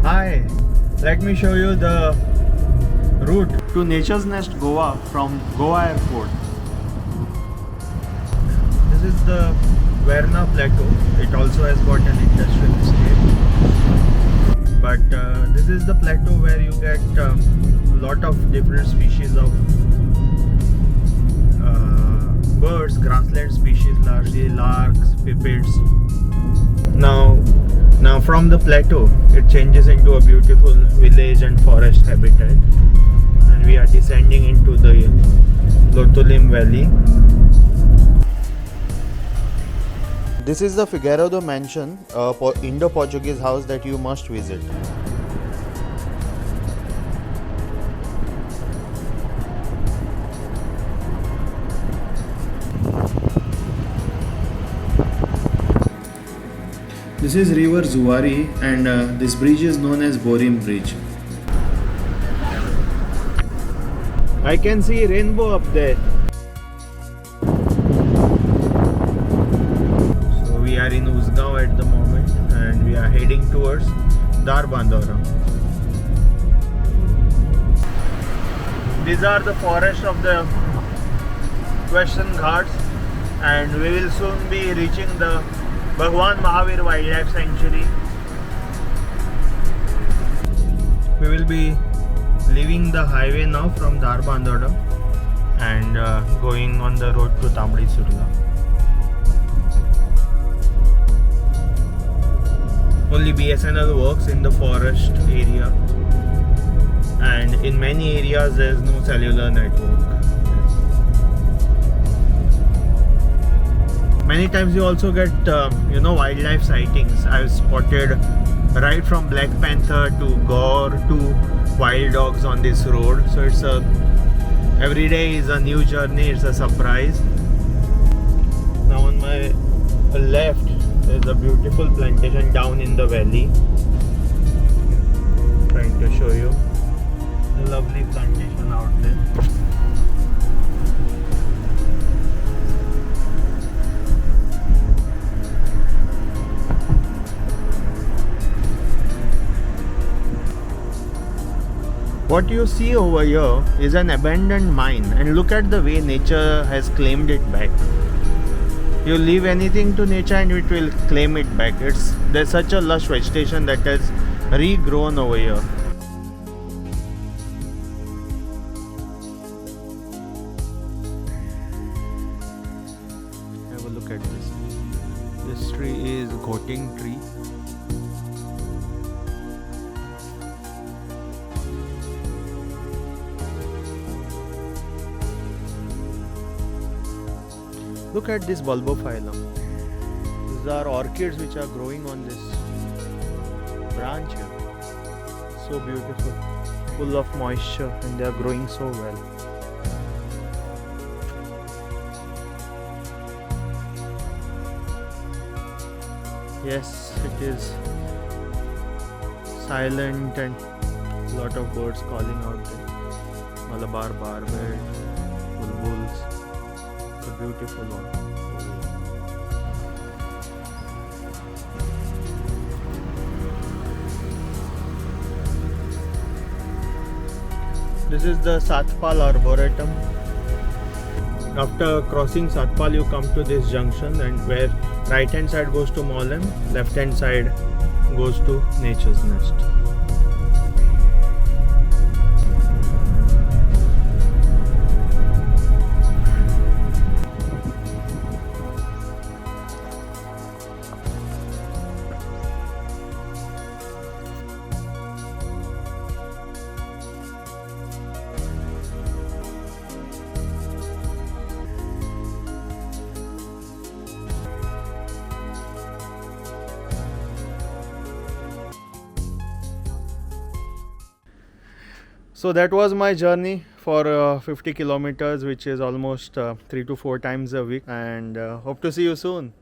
Hi, let me show you the route to Nature's Nest Goa from Goa Airport. This is the Verna Plateau. It also has got an industrial estate. But this is the plateau where you get a lot of different species of birds, grassland species, largely larks, pipits. Now from the plateau, it changes into a beautiful village and forest habitat, and we are descending into the Lotolim Valley. This is the Figueiredo Mansion, a Indo-Portuguese house that you must visit. This is River Zuari, and this bridge is known as Borim Bridge. I can see rainbow up there. So we are in Uzgaon at the moment, and we are heading towards Darbandora. These are the forests of the Western Ghats, and we will soon be reaching the Bhagwan Mahavir Wildlife Sanctuary. We will be leaving the highway now from Darbandora and going on the road to Tambadi Surla. Only BSNL works in the forest area, and in many areas there is no cellular network. Many times you also get wildlife sightings. I've spotted right from black panther to gaur to wild dogs on this road. So it's every day is a new journey. It's a surprise. Now on my left there's a beautiful plantation down in the valley. Trying to show you a lovely plantation out there. What you see over here is an abandoned mine, and look at the way nature has claimed it back. You leave anything to nature and it will claim it back. There's such a lush vegetation that has regrown over here. Have a look at this. This tree is Ghoting tree. Look at this bulbophyllum. These are orchids which are growing on this branch here. So beautiful, full of moisture, and they are growing so well. Yes, it is silent and a lot of birds calling out there. Malabar barbet, bulbuls. A beautiful one. This is the Satpal Arboretum. After crossing Satpal, you come to this junction, and where right hand side goes to Mollem, left hand side goes to Nature's Nest. So that was my journey for 50 kilometers, which is almost 3 to 4 times a week, and hope to see you soon.